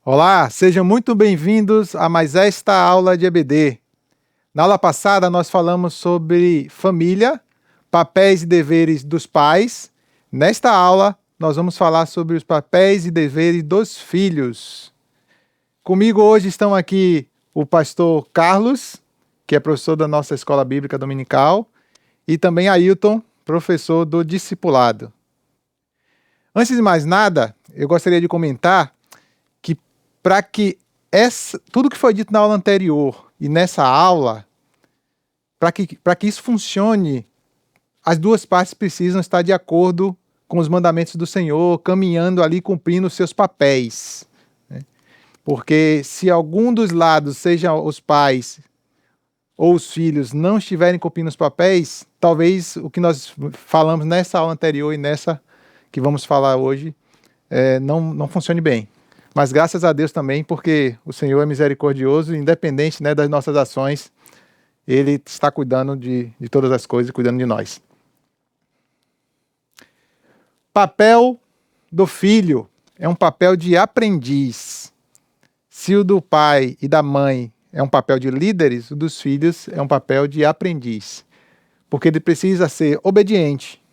Olá, sejam muito bem-vindos a mais esta aula de EBD. Na aula passada, nós falamos sobre família, papéis e deveres dos pais. Nesta aula, nós vamos falar sobre os papéis e deveres dos filhos. Comigo hoje estão aqui o pastor Carlos, que é professor da nossa Escola Bíblica Dominical, e também Ailton, professor do Discipulado. Antes de mais nada, eu gostaria de comentar que para que tudo que foi dito na aula anterior e nessa aula, para que isso funcione, as duas partes precisam estar de acordo com os mandamentos do Senhor, caminhando ali, cumprindo os seus papéis. Né? Porque se algum dos lados, seja os pais ou os filhos, não estiverem cumprindo os papéis, talvez o que nós falamos nessa aula anterior e nessa que vamos falar hoje não funcione bem. Mas graças a Deus também, porque o Senhor é misericordioso, independente, né, das nossas ações, Ele está cuidando de todas as coisas, cuidando de nós. Papel do filho é um papel de aprendiz. Se o do pai e da mãe é um papel de líderes, o dos filhos é um papel de aprendiz. Porque ele precisa ser obediente.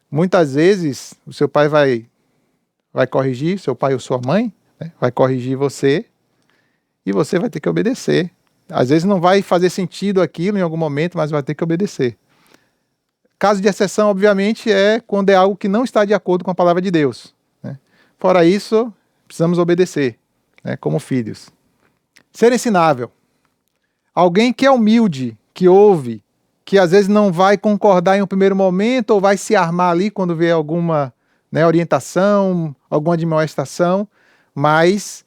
Muitas vezes o seu pai vai corrigir, seu pai ou sua mãe, né, vai corrigir você e você vai ter que obedecer. Às vezes não vai fazer sentido aquilo em algum momento, mas vai ter que obedecer. Caso de exceção, obviamente, é quando é algo que não está de acordo com a palavra de Deus. Né? Fora isso, precisamos obedecer, né, como filhos. Ser ensinável. Alguém que é humilde, que ouve, que às vezes não vai concordar em um primeiro momento ou vai se armar ali quando vê alguma, né, orientação, alguma admoestação, mas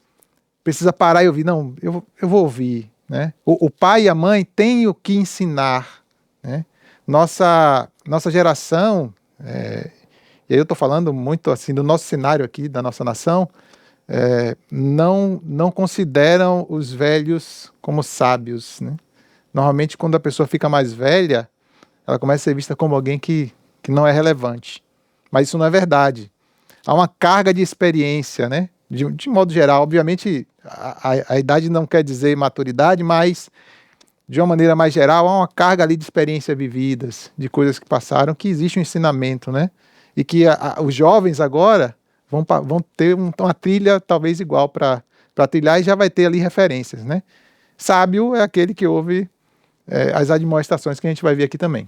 precisa parar e ouvir. Não, eu vou ouvir. Né? O pai e a mãe têm o que ensinar. Né? Nossa geração, e aí eu estou falando muito assim do nosso cenário aqui, da nossa nação, não consideram os velhos como sábios. Né? Normalmente, quando a pessoa fica mais velha, ela começa a ser vista como alguém que não é relevante. Mas isso não é verdade. Há uma carga de experiência, né? De modo geral. Obviamente, a idade não quer dizer maturidade, mas, de uma maneira mais geral, há uma carga ali de experiências vividas, de coisas que passaram, que existe um ensinamento, né? E que os jovens agora vão ter uma trilha talvez igual para trilhar e já vai ter ali referências, né? Sábio é aquele que ouve as admoestações que a gente vai ver aqui também.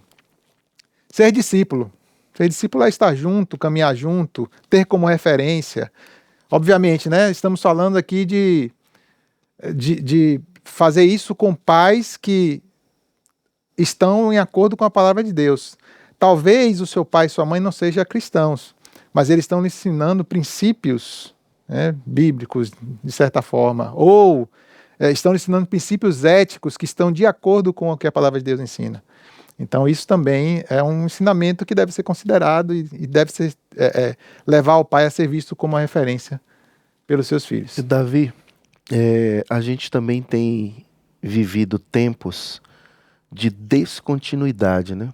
Ser discípulo. Ser discípulo é estar junto, caminhar junto, ter como referência. Obviamente, né? Estamos falando aqui de fazer isso com pais que estão em acordo com a palavra de Deus. Talvez o seu pai e sua mãe não sejam cristãos, mas eles estão lhe ensinando princípios, né, bíblicos, de certa forma, ou estão lhe ensinando princípios éticos que estão de acordo com o que a palavra de Deus ensina. Então isso também é um ensinamento que deve ser considerado e deve ser, levar o pai a ser visto como uma referência pelos seus filhos. Davi, a gente também tem vivido tempos de descontinuidade, né?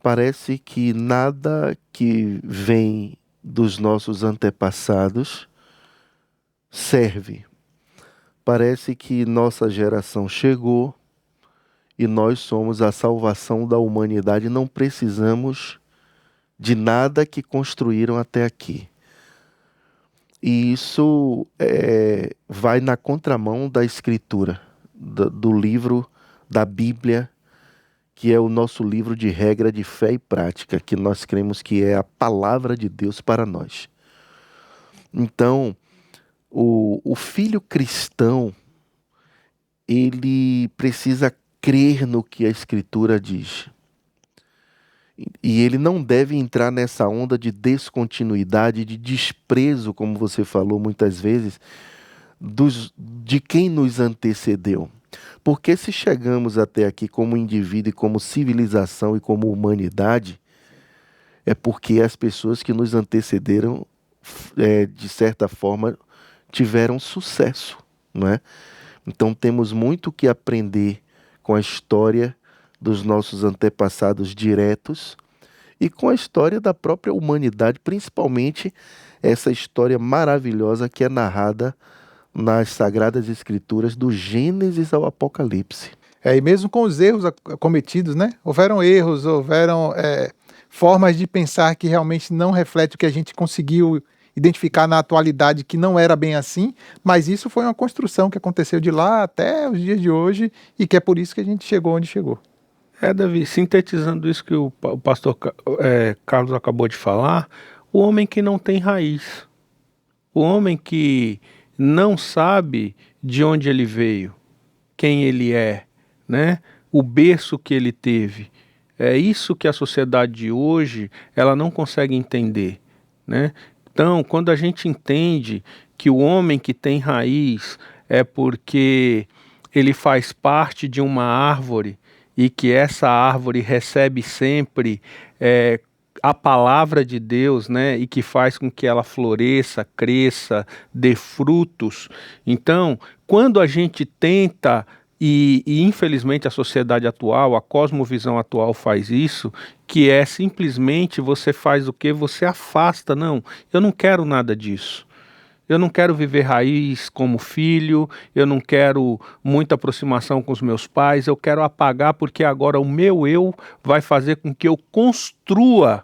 Parece que nada que vem dos nossos antepassados serve. Parece que nossa geração chegou e nós somos a salvação da humanidade. Não precisamos de nada que construíram até aqui. E isso vai na contramão da escritura, do livro da Bíblia, que é o nosso livro de regra de fé e prática, que nós cremos que é a palavra de Deus para nós. Então, o filho cristão, ele precisa crer no que a escritura diz. E ele não deve entrar nessa onda de descontinuidade, de desprezo, como você falou muitas vezes, de quem nos antecedeu. Porque se chegamos até aqui como indivíduo e como civilização e como humanidade, é porque as pessoas que nos antecederam, de certa forma, tiveram sucesso, não é? Então temos muito que aprender com a história dos nossos antepassados diretos e com a história da própria humanidade, principalmente essa história maravilhosa que é narrada nas Sagradas Escrituras, do Gênesis ao Apocalipse. E mesmo com os erros cometidos, né? Houveram erros, houveram formas de pensar que realmente não refletem o que a gente conseguiu identificar na atualidade, que não era bem assim, mas isso foi uma construção que aconteceu de lá até os dias de hoje e que é por isso que a gente chegou onde chegou. Davi, sintetizando isso que o pastor Carlos acabou de falar, o homem que não tem raiz, o homem que não sabe de onde ele veio, quem ele é, né? O berço que ele teve. É isso que a sociedade de hoje ela não consegue entender, né? Então, quando a gente entende que o homem que tem raiz é porque ele faz parte de uma árvore e que essa árvore recebe sempre a palavra de Deus, né, e que faz com que ela floresça, cresça, dê frutos. Então, quando a gente tenta e infelizmente a sociedade atual, a cosmovisão atual faz isso, que é simplesmente você faz o quê? Você afasta. Não, eu não quero nada disso. Eu não quero viver raiz como filho, eu não quero muita aproximação com os meus pais, eu quero apagar porque agora o meu eu vai fazer com que eu construa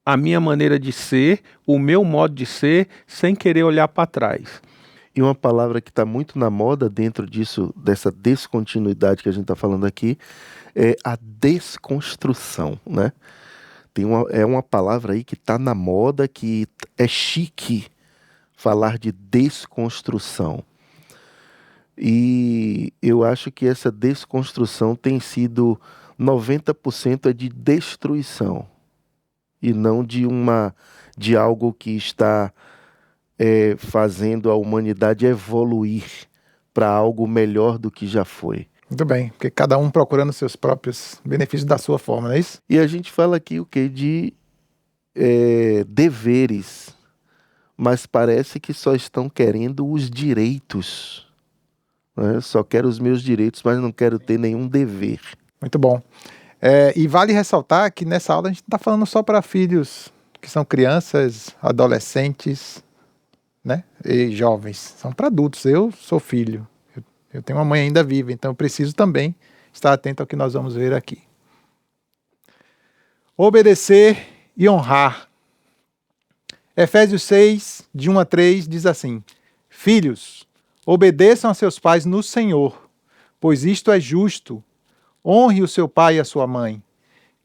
a minha maneira de ser, o meu modo de ser, sem querer olhar para trás. E uma palavra que está muito na moda dentro disso, dessa descontinuidade que a gente está falando aqui, é a desconstrução, né? É uma palavra aí que está na moda, que é chique falar de desconstrução. E eu acho que essa desconstrução tem sido 90% de destruição e não de algo que está fazendo a humanidade evoluir para algo melhor do que já foi. Muito bem, porque cada um procurando seus próprios benefícios da sua forma, não é isso? E a gente fala aqui o quê? De deveres, mas parece que só estão querendo os direitos. Né? Só quero os meus direitos, mas não quero ter nenhum dever. Muito bom. E vale ressaltar que nessa aula a gente não está falando só para filhos que são crianças, adolescentes, né, e jovens. São para adultos. Eu sou filho. Eu tenho uma mãe ainda viva, então eu preciso também estar atento ao que nós vamos ver aqui. Obedecer e honrar. Efésios 6, de 1 a 3, diz assim: Filhos, obedeçam a seus pais no Senhor, pois isto é justo. Honre o seu pai e a sua mãe,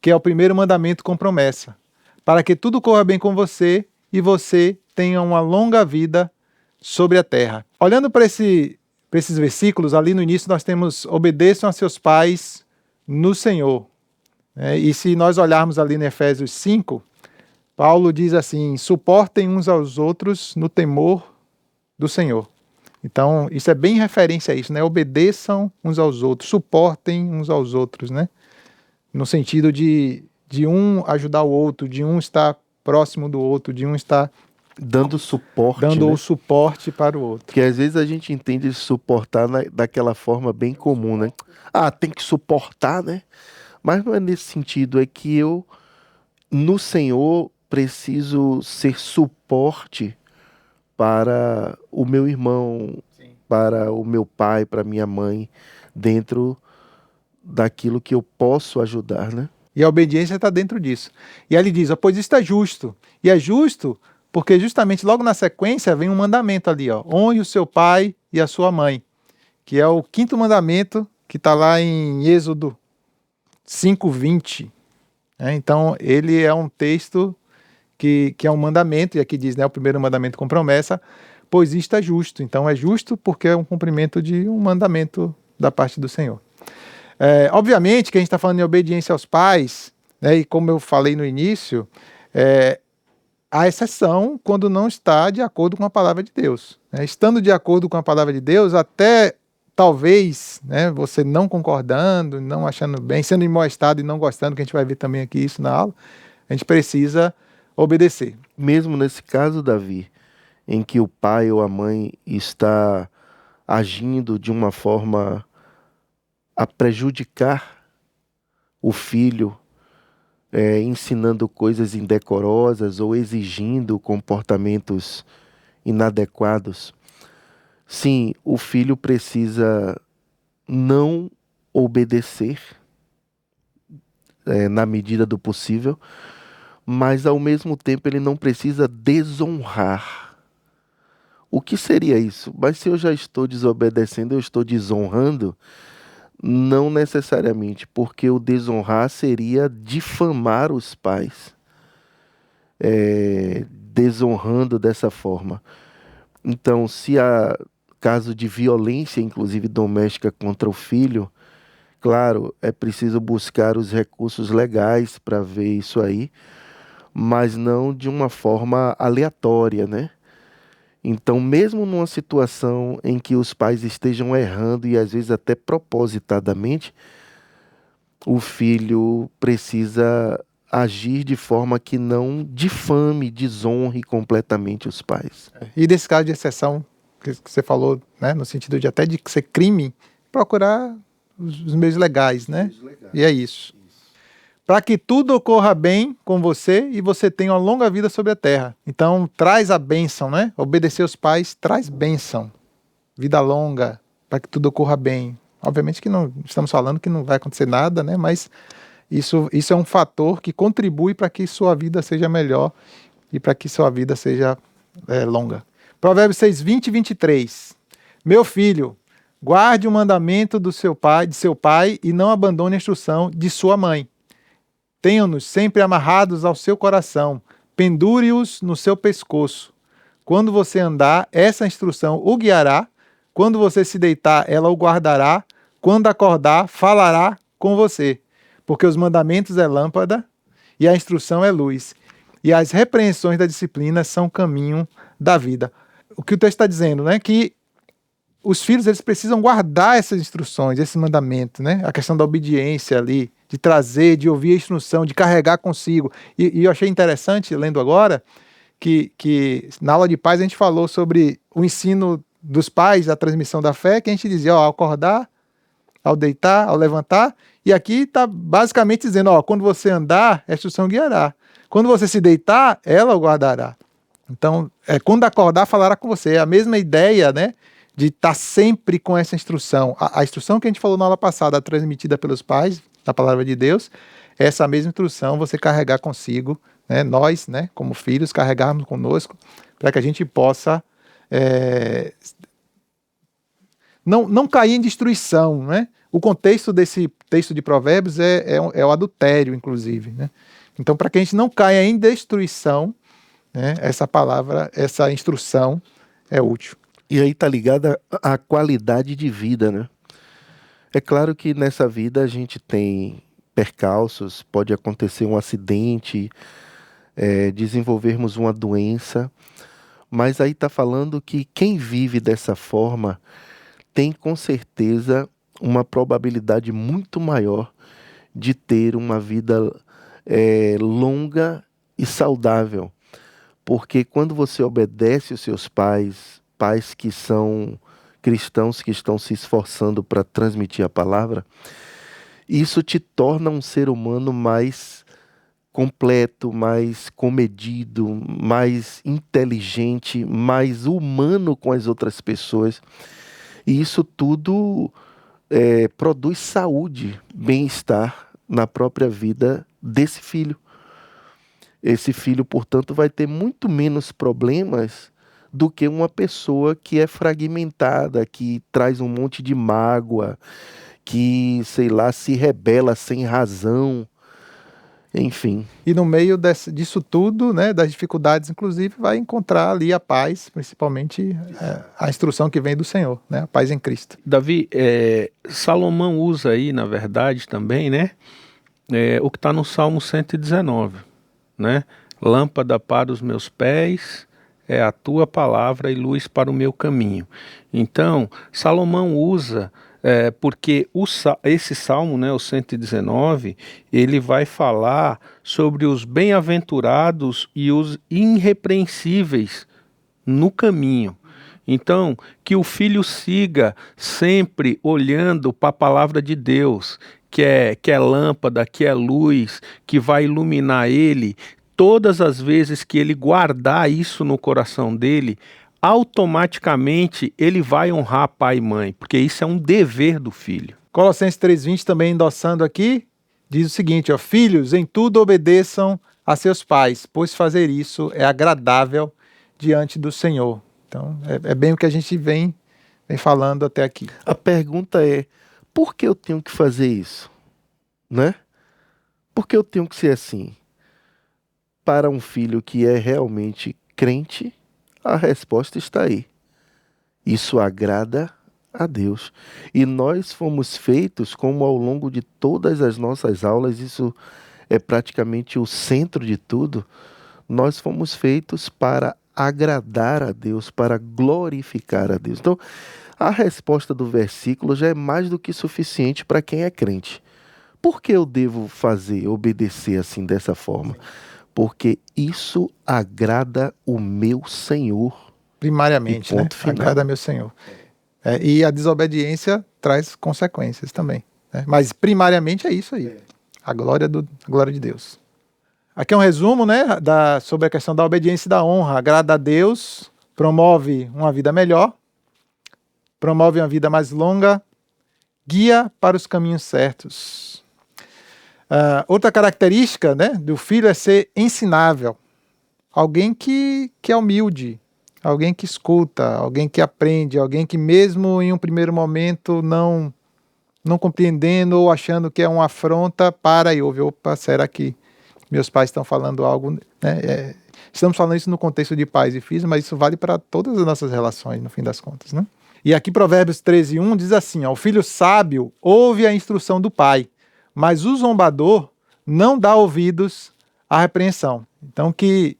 que é o primeiro mandamento com promessa, para que tudo corra bem com você e você tenha uma longa vida sobre a terra. Olhando para esses versículos, ali no início nós temos: obedeçam a seus pais no Senhor. E se nós olharmos ali no Efésios 5, Paulo diz assim: suportem uns aos outros no temor do Senhor. Então, isso é bem referência a isso, né? Obedeçam uns aos outros, suportem uns aos outros, né? No sentido de um ajudar o outro, de um estar próximo do outro, de um estar dando suporte, o suporte para o outro. Porque às vezes a gente entende suportar daquela forma bem comum, né? Tem que suportar, né? Mas não é nesse sentido, é que eu, no Senhor, preciso ser suporte para o meu irmão, sim, para o meu pai, para minha mãe, dentro daquilo que eu posso ajudar, né? E a obediência está dentro disso. E aí ele diz: pois isto é justo. E é justo porque justamente logo na sequência vem um mandamento ali, ó: honre o seu pai e a sua mãe, que é o 5º mandamento que está lá em Êxodo 5:20. Então ele é um texto que é um mandamento, e aqui diz, né, o primeiro mandamento com promessa, pois isto é justo. Então é justo porque é um cumprimento de um mandamento da parte do Senhor. Obviamente que a gente está falando em obediência aos pais, né, e como eu falei no início, há exceção quando não está de acordo com a palavra de Deus. Estando de acordo com a palavra de Deus, até talvez, né, você não concordando, não achando bem, sendo em mau estado e não gostando, que a gente vai ver também aqui isso na aula, a gente precisa obedecer. Mesmo nesse caso, Davi, em que o pai ou a mãe está agindo de uma forma a prejudicar o filho, ensinando coisas indecorosas ou exigindo comportamentos inadequados, Sim, o filho precisa não obedecer, na medida do possível, mas ao mesmo tempo ele não precisa desonrar. O que seria isso? Mas se eu já estou desobedecendo, eu estou desonrando? Não necessariamente, porque o desonrar seria difamar os pais, desonrando dessa forma. Então, se há caso de violência, inclusive doméstica, contra o filho, claro, é preciso buscar os recursos legais para ver isso aí, mas não de uma forma aleatória, né? Então, mesmo numa situação em que os pais estejam errando e às vezes até propositadamente, o filho precisa agir de forma que não difame, desonre completamente os pais. E desse caso de exceção que você falou, né, no sentido de até de ser crime, procurar os meios legais, né? E é isso. Para que tudo ocorra bem com você e você tenha uma longa vida sobre a terra. Então, traz a bênção, né? Obedecer aos pais traz bênção. Vida longa, para que tudo ocorra bem. Obviamente que não estamos falando que não vai acontecer nada, né? Mas isso é um fator que contribui para que sua vida seja melhor e para que sua vida seja longa. Provérbios 6, 20 e 23. Meu filho, guarde o mandamento de seu pai, e não abandone a instrução de sua mãe. Tenham-nos sempre amarrados ao seu coração, pendure-os no seu pescoço. Quando você andar, essa instrução o guiará. Quando você se deitar, ela o guardará. Quando acordar, falará com você. Porque os mandamentos é lâmpada e a instrução é luz. E as repreensões da disciplina são caminho da vida. O que o texto está dizendo, né? Que os filhos eles precisam guardar essas instruções, esse mandamento, né? A questão da obediência ali, de trazer, de ouvir a instrução, de carregar consigo. E eu achei interessante, lendo agora, que na aula de paz a gente falou sobre o ensino dos pais, a transmissão da fé, que a gente dizia, ó, ao acordar, ao deitar, ao levantar, e aqui está basicamente dizendo, ó, quando você andar, a instrução guiará. Quando você se deitar, ela o guardará. Então, quando acordar, falará com você. É a mesma ideia, né, de estar sempre com essa instrução. A instrução que a gente falou na aula passada, transmitida pelos pais, da palavra de Deus, essa mesma instrução você carregar consigo, né, nós, né, como filhos, carregarmos conosco, para que a gente possa não cair em destruição, né? O contexto desse texto de Provérbios é o adultério, inclusive, né? Então, para que a gente não caia em destruição, né, essa palavra, essa instrução é útil. E aí está ligada à qualidade de vida, né? É claro que nessa vida a gente tem percalços, pode acontecer um acidente, desenvolvermos uma doença, mas aí está falando que quem vive dessa forma tem com certeza uma probabilidade muito maior de ter uma vida longa e saudável. Porque quando você obedece os seus pais que são cristãos, que estão se esforçando para transmitir a palavra, isso te torna um ser humano mais completo, mais comedido, mais inteligente, mais humano com as outras pessoas. E isso tudo produz saúde, bem-estar na própria vida desse filho. Esse filho, portanto, vai ter muito menos problemas do que uma pessoa que é fragmentada, que traz um monte de mágoa, que, sei lá, se rebela sem razão, enfim. E no meio disso tudo, né, das dificuldades, inclusive, vai encontrar ali a paz, principalmente a instrução que vem do Senhor, né, a paz em Cristo. Davi, Salomão usa aí, na verdade, também, né, o que está no Salmo 119, né? Lâmpada para os meus pés é a tua palavra e luz para o meu caminho. Então, Salomão usa, porque esse salmo, né, o 119, ele vai falar sobre os bem-aventurados e os irrepreensíveis no caminho. Então, que o filho siga sempre olhando para a palavra de Deus, que é lâmpada, que é luz, que vai iluminar ele. Todas as vezes que ele guardar isso no coração dele, automaticamente ele vai honrar pai e mãe, porque isso é um dever do filho. Colossenses 3:20 também endossando aqui, diz o seguinte, ó, filhos, em tudo obedeçam a seus pais, pois fazer isso é agradável diante do Senhor. Então, é bem o que a gente vem falando até aqui. A pergunta é, por que eu tenho que fazer isso? Né? Por que eu tenho que ser assim? Para um filho que é realmente crente, a resposta está aí. Isso agrada a Deus. E nós fomos feitos, como ao longo de todas as nossas aulas, isso é praticamente o centro de tudo, nós fomos feitos para agradar a Deus, para glorificar a Deus. Então, a resposta do versículo já é mais do que suficiente para quem é crente. Por que eu devo fazer, obedecer assim dessa forma? Porque isso agrada o meu Senhor. Primariamente, né? Agrada meu Senhor. E a desobediência traz consequências também. Né? Mas primariamente é isso aí. A glória de Deus. Aqui é um resumo, né, sobre a questão da obediência e da honra. Agrada a Deus, promove uma vida melhor, promove uma vida mais longa, guia para os caminhos certos. Outra característica, né, do filho é ser ensinável. Alguém que é humilde, alguém que escuta, alguém que aprende, alguém que mesmo em um primeiro momento não compreendendo ou achando que é uma afronta, para e ouve, opa, será que meus pais estão falando algo, né? Estamos falando isso no contexto de pais e filhos, mas isso vale para todas as nossas relações, no fim das contas, né? E aqui Provérbios 13:1 diz assim, ó, o filho sábio ouve a instrução do pai, mas o zombador não dá ouvidos à repreensão. Então que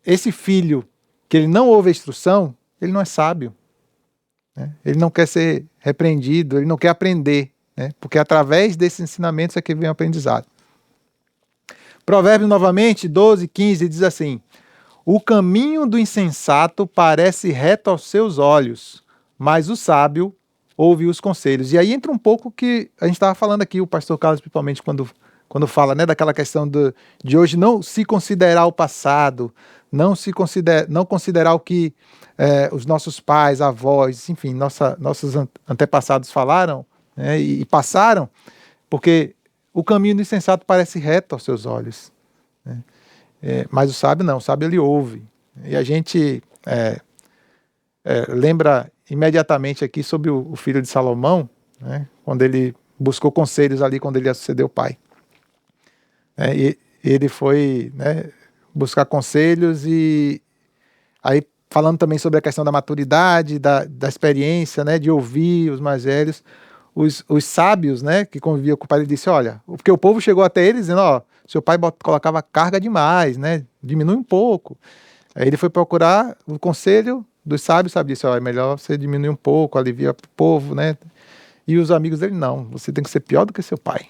esse filho, que ele não ouve a instrução, ele não é sábio, né? Ele não quer ser repreendido, ele não quer aprender, né? Porque através desses ensinamentos é que vem o aprendizado. Provérbios novamente, 12:15, diz assim, o caminho do insensato parece reto aos seus olhos, mas o sábio ouve os conselhos. E aí entra um pouco que a gente estava falando aqui, o pastor Carlos principalmente quando fala, né, daquela questão de hoje não se considerar o passado, não considerar o que os nossos pais, avós, enfim, nossos antepassados falaram, né, e passaram, porque o caminho do insensato parece reto aos seus olhos, né? Mas o sábio não, o sábio ele ouve. E a gente lembra imediatamente aqui sobre o filho de Salomão, né, quando ele buscou conselhos ali, quando ele ia suceder o pai. E ele foi, né, buscar conselhos e aí falando também sobre a questão da maturidade, da experiência, né, de ouvir os mais velhos. Os sábios, né, que conviviam com o pai, ele disse, olha, porque o povo chegou até ele dizendo, ó, seu pai colocava carga demais, né, diminui um pouco. Aí ele foi procurar o conselho dos sábios, sabe, disse, ó, é melhor você diminuir um pouco, alivia o povo, né, e os amigos dele, não, você tem que ser pior do que seu pai.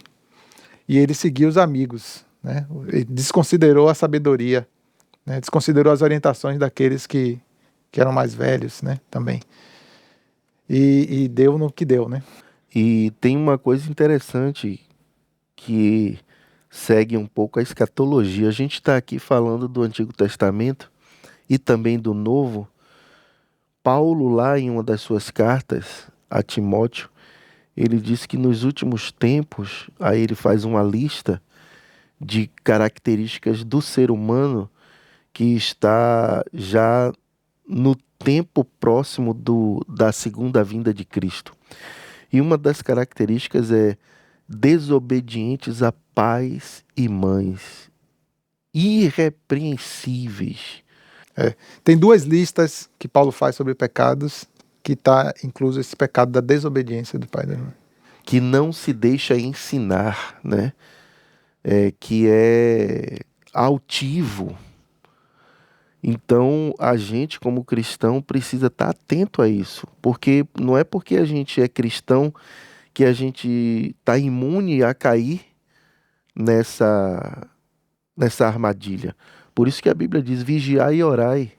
E ele seguiu os amigos, né, ele desconsiderou a sabedoria, né, desconsiderou as orientações daqueles que eram mais velhos, né, também. E deu no que deu, né. E tem uma coisa interessante que segue um pouco a escatologia. A gente está aqui falando do Antigo Testamento e também do Novo. Paulo, lá em uma das suas cartas a Timóteo, ele diz que nos últimos tempos, aí ele faz uma lista de características do ser humano que está já no tempo próximo da segunda vinda de Cristo. E uma das características é desobedientes a pais e mães, irrepreensíveis. Tem duas listas que Paulo faz sobre pecados, que está incluso esse pecado da desobediência do pai e da mãe. Que não se deixa ensinar, né? Que é altivo. Então, a gente, como cristão, precisa estar atento a isso. Porque não é porque a gente é cristão que a gente está imune a cair nessa armadilha. Por isso que a Bíblia diz, vigiai e orai,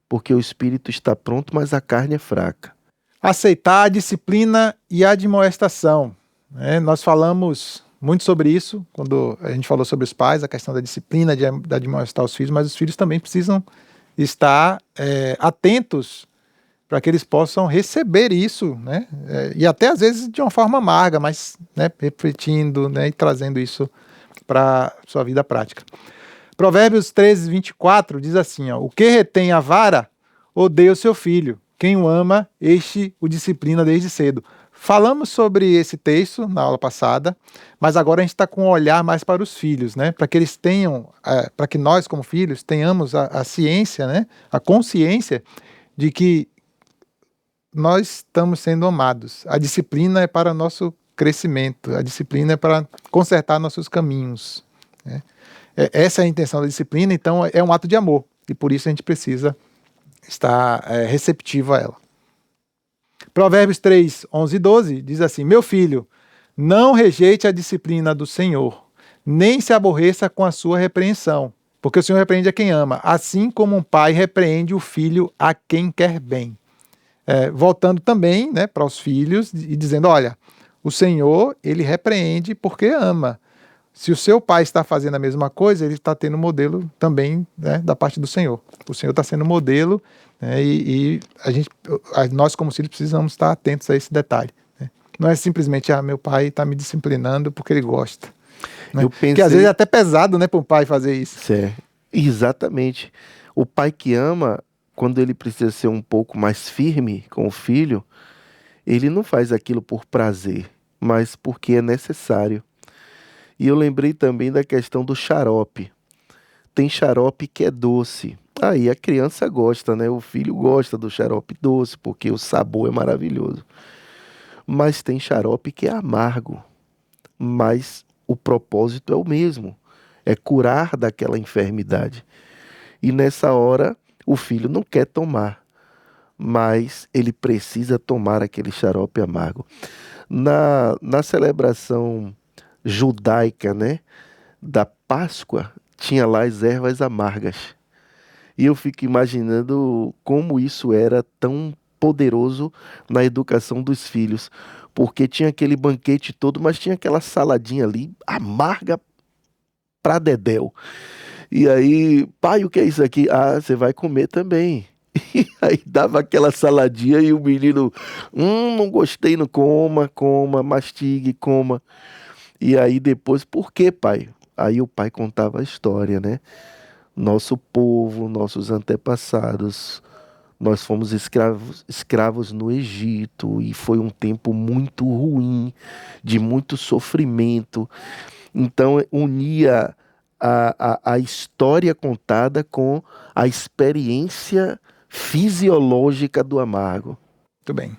porque o espírito está pronto, mas a carne é fraca. Aceitar a disciplina e a admoestação. Nós falamos muito sobre isso, quando a gente falou sobre os pais, a questão da disciplina, de admoestar os filhos, mas os filhos também precisam estar atentos para que eles possam receber isso, né? E até às vezes de uma forma amarga, mas, né, refletindo, né, e trazendo isso para sua vida prática. Provérbios 13, 24 diz assim, ó, o que retém a vara odeia o seu filho, quem o ama, este o disciplina desde cedo. Falamos sobre esse texto na aula passada, mas agora a gente está com um olhar mais para os filhos, né? Para que eles tenham, para que nós como filhos tenhamos a ciência, né? A consciência de que nós estamos sendo amados. A disciplina é para nosso crescimento, a disciplina é para consertar nossos caminhos, né? Essa é a intenção da disciplina, então é um ato de amor, e por isso a gente precisa estar receptivo a ela. Provérbios 3, 11 e 12 diz assim, meu filho, não rejeite a disciplina do Senhor, nem se aborreça com a sua repreensão, porque o Senhor repreende a quem ama, assim como um pai repreende o filho a quem quer bem. Voltando também, né, para os filhos e dizendo, olha, o Senhor, ele repreende porque ama. Se o seu pai está fazendo a mesma coisa, ele está tendo modelo também, né, da parte do Senhor. O Senhor está sendo modelo, né, e nós como filhos precisamos estar atentos a esse detalhe, né? Não é simplesmente, meu pai está me disciplinando porque ele gosta, né? Porque às vezes é até pesado, né, para um pai fazer isso. Certo. Exatamente. O pai que ama, quando ele precisa ser um pouco mais firme com o filho, ele não faz aquilo por prazer, mas porque é necessário. E eu lembrei também da questão do xarope. Tem xarope que é doce. Aí a criança gosta, né? O filho gosta do xarope doce, porque o sabor é maravilhoso. Mas tem xarope que é amargo. Mas o propósito é o mesmo. É curar daquela enfermidade. E nessa hora, o filho não quer tomar, mas ele precisa tomar aquele xarope amargo. Na celebração judaica, né, da Páscoa, tinha lá as ervas amargas. E eu fico imaginando como isso era tão poderoso na educação dos filhos, porque tinha aquele banquete todo, mas tinha aquela saladinha ali, amarga pra dedéu. E aí, pai, o que é isso aqui? Ah, você vai comer também. E aí dava aquela saladinha e o menino, não gostei, não coma, mastigue, coma. E aí depois, por que, pai? Aí o pai contava a história, né? Nosso povo, nossos antepassados, nós fomos escravos no Egito e foi um tempo muito ruim, de muito sofrimento. Então unia a história contada com a experiência fisiológica do amargo. Muito bem.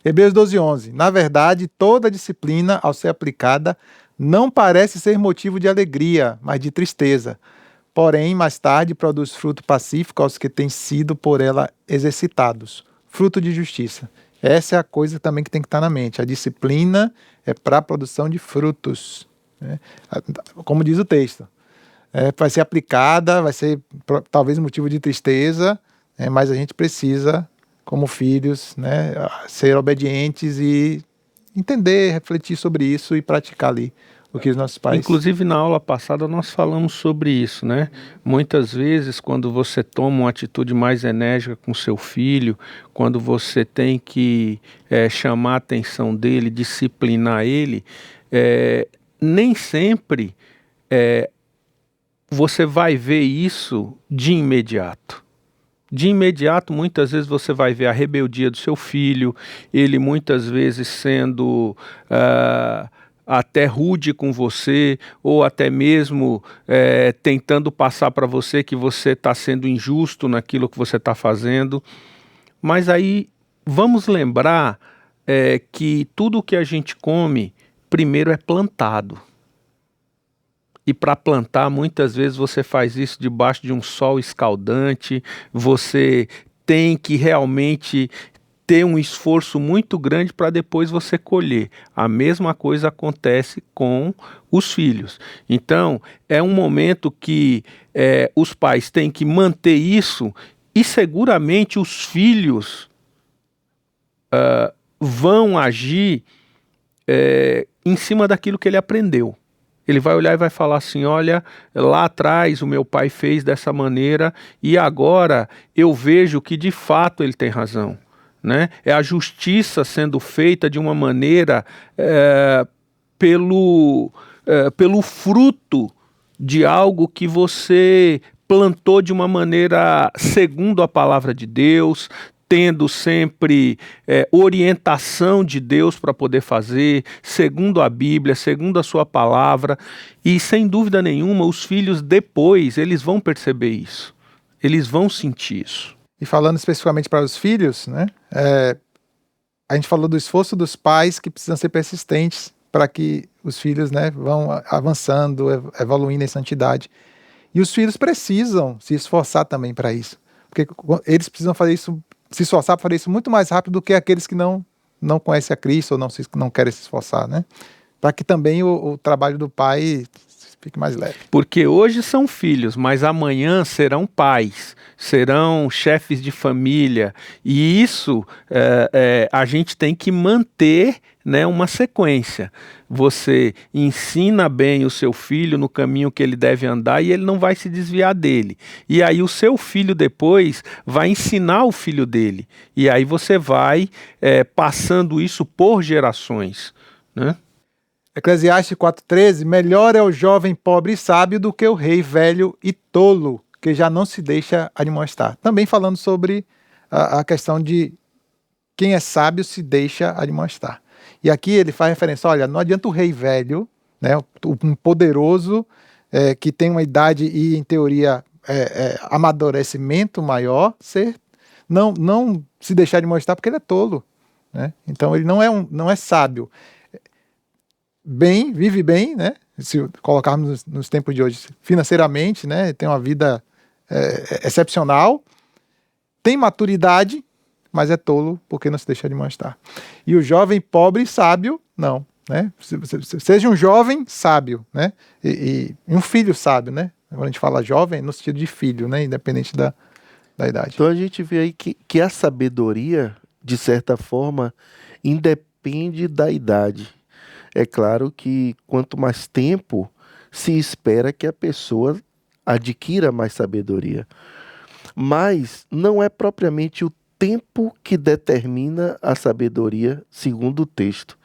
Hebreus 12:11. Na verdade, toda disciplina, ao ser aplicada, não parece ser motivo de alegria, mas de tristeza. Porém, mais tarde, produz fruto pacífico aos que têm sido por ela exercitados. Fruto de justiça. Essa é a coisa também que tem que estar na mente. A disciplina é para a produção de frutos, né? Como diz o texto. Vai ser aplicada, vai ser talvez motivo de tristeza, mas a gente precisa, como filhos, né, ser obedientes e entender, refletir sobre isso e praticar ali o que os nossos pais... Inclusive na aula passada nós falamos sobre isso, né? Muitas vezes quando você toma uma atitude mais enérgica com seu filho, quando você tem que chamar a atenção dele, disciplinar ele, nem sempre você vai ver isso de imediato. De imediato, muitas vezes você vai ver a rebeldia do seu filho, ele muitas vezes sendo até rude com você, ou até mesmo tentando passar para você que você está sendo injusto naquilo que você está fazendo. Mas aí, vamos lembrar que tudo que a gente come, primeiro é plantado. E para plantar, muitas vezes você faz isso debaixo de um sol escaldante, você tem que realmente ter um esforço muito grande para depois você colher. A mesma coisa acontece com os filhos. Então, é um momento que os pais têm que manter isso e seguramente os filhos vão agir em cima daquilo que ele aprendeu. Ele vai olhar e vai falar assim: olha, lá atrás o meu pai fez dessa maneira e agora eu vejo que de fato ele tem razão, né? É a justiça sendo feita de uma maneira pelo fruto de algo que você plantou de uma maneira segundo a palavra de Deus, tendo sempre orientação de Deus para poder fazer, segundo a Bíblia, segundo a sua palavra, e sem dúvida nenhuma os filhos depois, eles vão perceber isso, eles vão sentir isso. E falando especificamente para os filhos, né, a gente falou do esforço dos pais que precisam ser persistentes para que os filhos, né, vão avançando, evoluindo em santidade. E os filhos precisam se esforçar também para isso, porque eles precisam fazer isso, se esforçar para fazer isso muito mais rápido do que aqueles que não conhecem a Cristo ou não querem se esforçar, né? Para que também o trabalho do pai fique mais leve. Porque hoje são filhos, mas amanhã serão pais, serão chefes de família, e isso a gente tem que manter, né, uma sequência. Você ensina bem o seu filho no caminho que ele deve andar e ele não vai se desviar dele. E aí o seu filho depois vai ensinar o filho dele. E aí você vai passando isso por gerações, né? Eclesiastes 4,13, melhor é o jovem pobre e sábio do que o rei velho e tolo, que já não se deixa admoestar. Também falando sobre a questão de quem é sábio se deixa admoestar. E aqui ele faz referência, olha, não adianta o rei velho, né, um poderoso que tem uma idade e, em teoria, amadurecimento maior, não se deixar admoestar porque ele é tolo, né? Então ele não é sábio. Vive bem, né? Se colocarmos nos tempos de hoje, financeiramente, né? Tem uma vida excepcional, tem maturidade, mas é tolo porque não se deixa admoestar. E o jovem pobre e sábio, não, né? Seja um jovem sábio, né? E um filho sábio, né? Quando a gente fala jovem, no sentido de filho, né? Independente da idade. Então a gente vê aí que a sabedoria, de certa forma, independe da idade. É claro que quanto mais tempo se espera que a pessoa adquira mais sabedoria. Mas não é propriamente o tempo que determina a sabedoria, segundo o texto,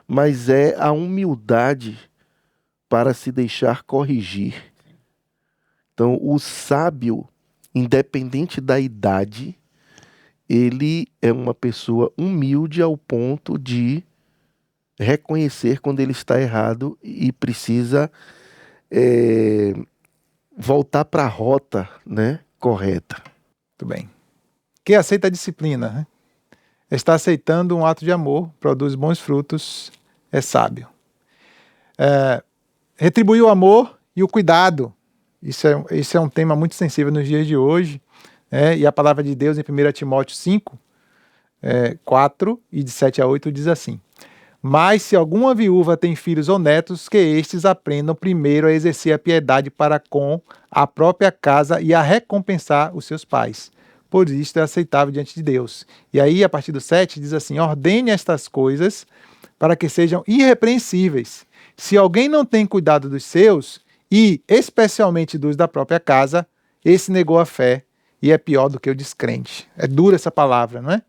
mas é a humildade para se deixar corrigir. Então, o sábio, independente da idade, ele é uma pessoa humilde ao ponto de reconhecer quando ele está errado e precisa voltar para a rota, né, correta. Muito bem. Quem aceita a disciplina, né? Está aceitando um ato de amor, produz bons frutos, é sábio. Retribuir o amor e o cuidado. Isso é um tema muito sensível nos dias de hoje, né? E a palavra de Deus em 1 Timóteo 5, 4 e de 7 a 8 diz assim: mas se alguma viúva tem filhos ou netos, que estes aprendam primeiro a exercer a piedade para com a própria casa e a recompensar os seus pais. Por isto é aceitável diante de Deus. E aí, a partir do 7, diz assim: ordene estas coisas para que sejam irrepreensíveis. Se alguém não tem cuidado dos seus, e especialmente dos da própria casa, esse negou a fé e é pior do que o descrente. É dura essa palavra, não é?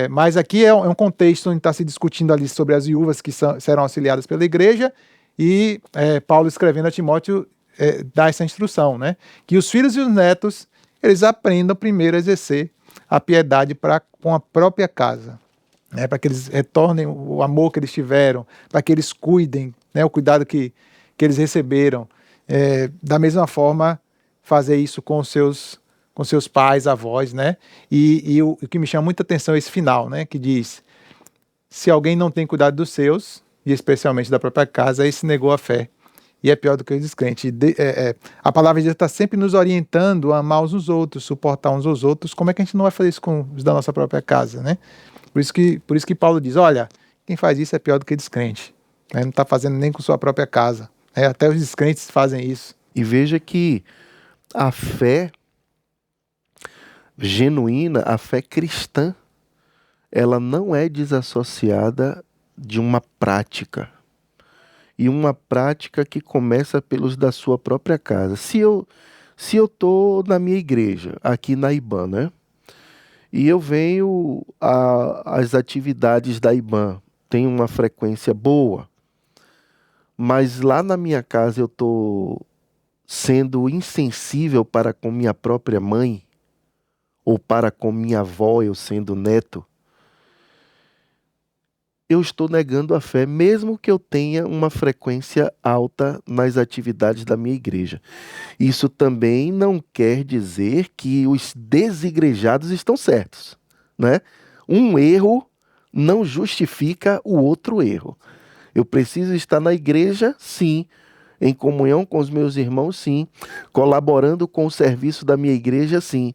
Mas aqui é um contexto onde está se discutindo ali sobre as viúvas que serão auxiliadas pela igreja, e Paulo, escrevendo a Timóteo, dá essa instrução, né? Que os filhos e os netos, eles aprendam primeiro a exercer a piedade com a própria casa, né? Para que eles retornem o amor que eles tiveram, para que eles cuidem, né? O cuidado que eles receberam. Da mesma forma, fazer isso com seus pais, avós, né? E o que me chama muita atenção é esse final, né? Que diz: se alguém não tem cuidado dos seus, e especialmente da própria casa, esse negou a fé. E é pior do que o descrente. A palavra de Deus está sempre nos orientando a amar uns aos outros, suportar uns aos outros. Como é que a gente não vai fazer isso com os da nossa própria casa, né? Por isso que Paulo diz: olha, quem faz isso é pior do que descrente. Né? Não está fazendo nem com sua própria casa. Até os descrentes fazem isso. E veja que a fé genuína, a fé cristã, ela não é desassociada de uma prática. e uma prática que começa pelos da sua própria casa. Se eu estou na minha igreja, aqui na IBAN, né? E eu venho às atividades da IBAN, tem uma frequência boa, mas lá na minha casa eu estou sendo insensível para com minha própria mãe, ou para com minha avó, eu sendo neto, eu estou negando a fé, mesmo que eu tenha uma frequência alta nas atividades da minha igreja. Isso também não quer dizer que os desigrejados estão certos, né? Um erro não justifica o outro erro. Eu preciso estar na igreja, sim, em comunhão com os meus irmãos, sim, colaborando com o serviço da minha igreja, sim,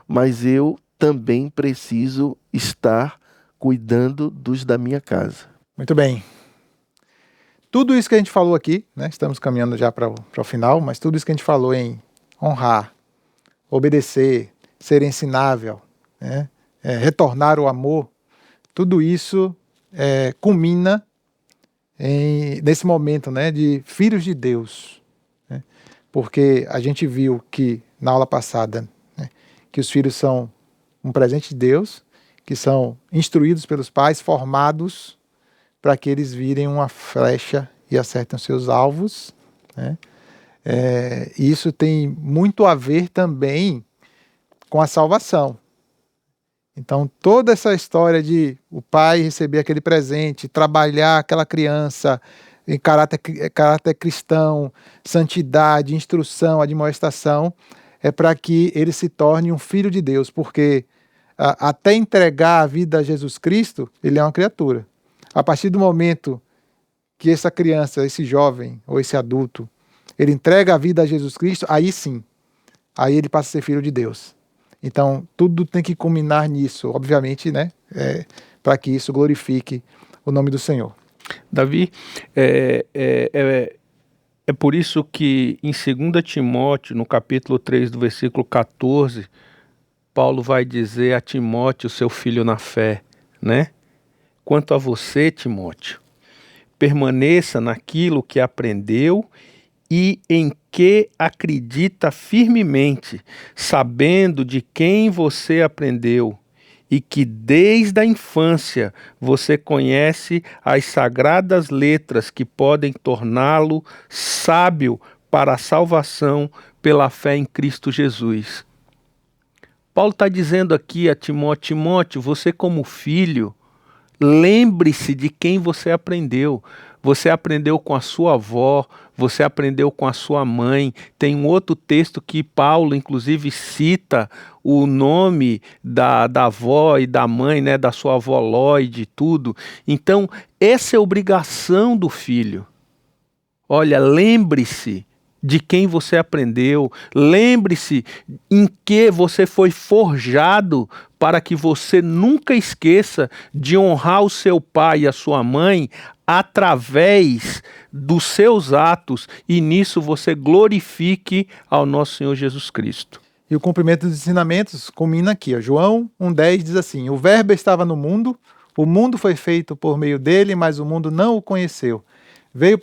mas eu também preciso estar cuidando dos da minha casa. Muito bem. Tudo isso que a gente falou aqui, né? Estamos caminhando já para o final, mas tudo isso que a gente falou em honrar, obedecer, ser ensinável, né? Retornar o amor, tudo isso culmina nesse momento, né, de filhos de Deus, né? Porque a gente viu que na aula passada, né, que os filhos são um presente de Deus, que são instruídos pelos pais, formados para que eles virem uma flecha e acertem os seus alvos, né? Isso tem muito a ver também com a salvação. Então, toda essa história de o pai receber aquele presente, trabalhar aquela criança em caráter cristão, santidade, instrução, admoestação, é para que ele se torne um filho de Deus, porque até entregar a vida a Jesus Cristo, ele é uma criatura. A partir do momento que essa criança, esse jovem ou esse adulto, ele entrega a vida a Jesus Cristo, aí sim, aí ele passa a ser filho de Deus. Então, tudo tem que culminar nisso, obviamente, né, para que isso glorifique o nome do Senhor. Davi, é por isso que em 2 Timóteo, no capítulo 3, do versículo 14, Paulo vai dizer a Timóteo, seu filho na fé, né? Quanto a você, Timóteo, permaneça naquilo que aprendeu e em que acredita firmemente, sabendo de quem você aprendeu e que desde a infância você conhece as sagradas letras que podem torná-lo sábio para a salvação pela fé em Cristo Jesus. Paulo está dizendo aqui a Timóteo, Timóteo, você como filho, lembre-se de quem você aprendeu. Você aprendeu com a sua avó, você aprendeu com a sua mãe. Tem um outro texto que Paulo, inclusive, cita o nome da avó e da mãe, né, da sua avó Lloyd e tudo. Então, essa é a obrigação do filho. Olha, lembre-se de quem você aprendeu, lembre-se em que você foi forjado para que você nunca esqueça de honrar o seu pai e a sua mãe através dos seus atos e nisso você glorifique ao nosso Senhor Jesus Cristo. E o cumprimento dos ensinamentos culmina aqui, ó. João 1,10 diz assim: o verbo estava no mundo, o mundo foi feito por meio dele, mas o mundo não o conheceu. Veio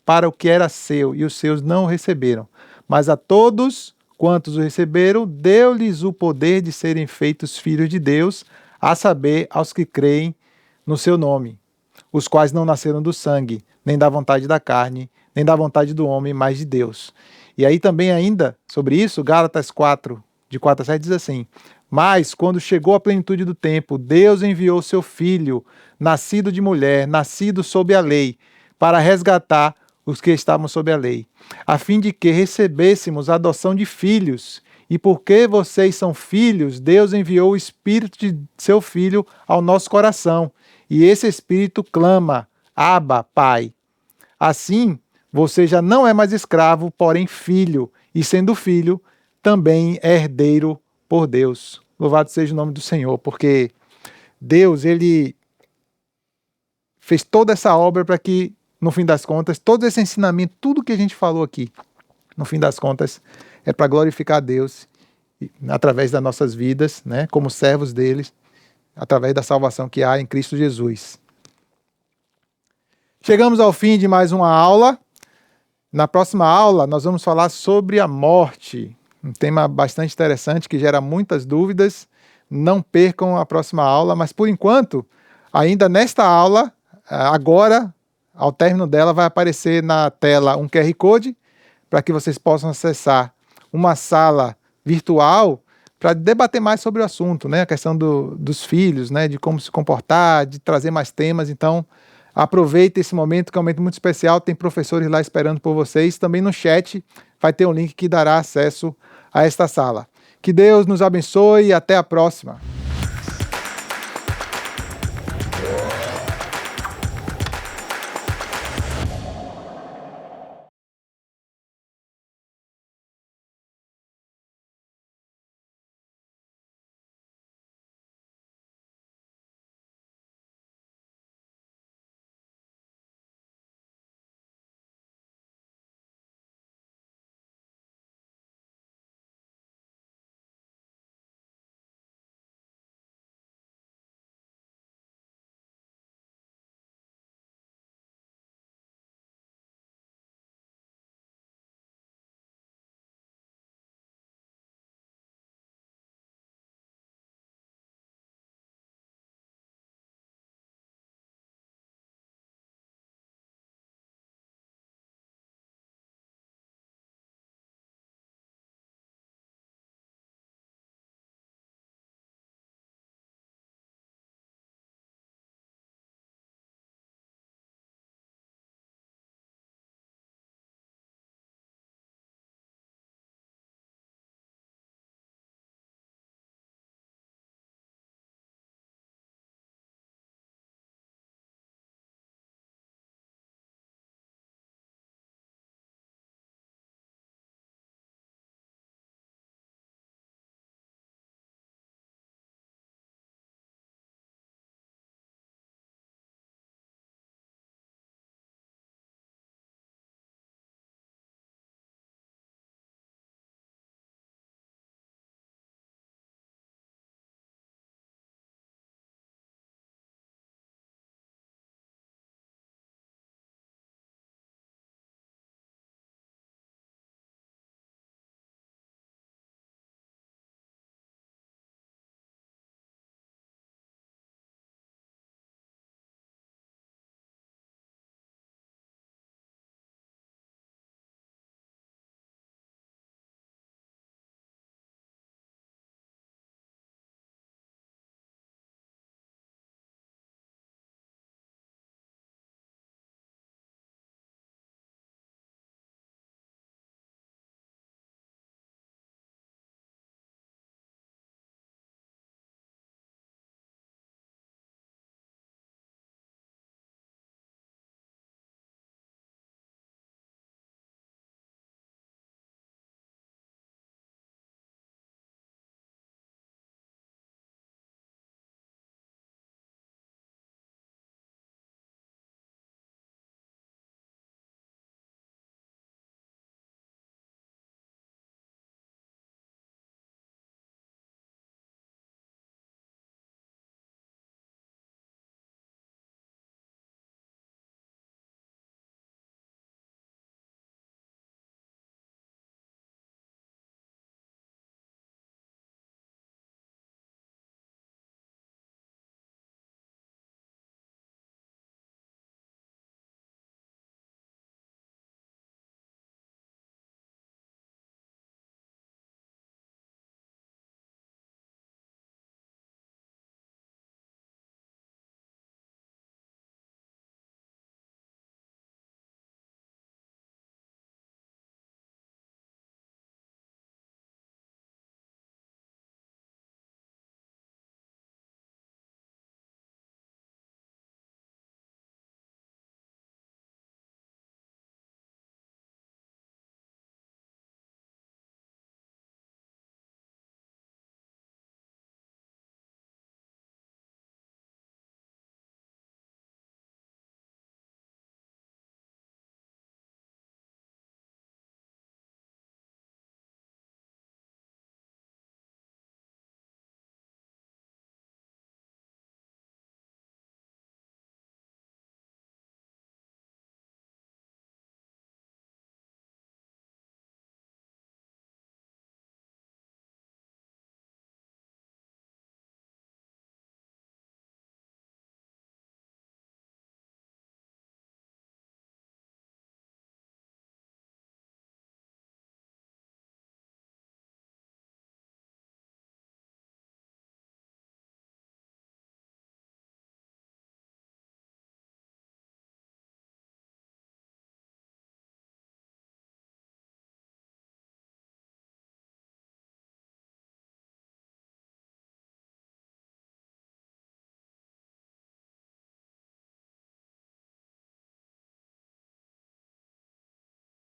para o que era seu, e os seus não o receberam. Mas a todos quantos o receberam, deu-lhes o poder de serem feitos filhos de Deus, a saber, aos que creem no seu nome, os quais não nasceram do sangue, nem da vontade da carne, nem da vontade do homem, mas de Deus. E aí também ainda, sobre isso, Gálatas 4, de 4 a 7 diz assim: mas, quando chegou a plenitude do tempo, Deus enviou seu Filho, nascido de mulher, nascido sob a lei, para resgatar os que estavam sob a lei, a fim de que recebêssemos a adoção de filhos. E porque vocês são filhos, Deus enviou o Espírito de seu Filho ao nosso coração. E esse Espírito clama: Abba, Pai. Assim, você já não é mais escravo, porém filho. E sendo filho, também é herdeiro por Deus. Louvado seja o nome do Senhor, porque Deus, ele fez toda essa obra para que, no fim das contas, todo esse ensinamento, tudo que a gente falou aqui, no fim das contas, é para glorificar a Deus através das nossas vidas, né, como servos deles, através da salvação que há em Cristo Jesus. Chegamos ao fim de mais uma aula. Na próxima aula, nós vamos falar sobre a morte. Um tema bastante interessante que gera muitas dúvidas. Não percam a próxima aula, mas por enquanto, ainda nesta aula, agora, ao término dela, vai aparecer na tela um QR Code para que vocês possam acessar uma sala virtual para debater mais sobre o assunto, né? A questão dos filhos, né? De como se comportar, de trazer mais temas. Então, aproveite esse momento, que é um momento muito especial. Tem professores lá esperando por vocês. Também no chat vai ter um link que dará acesso a esta sala. Que Deus nos abençoe e até a próxima.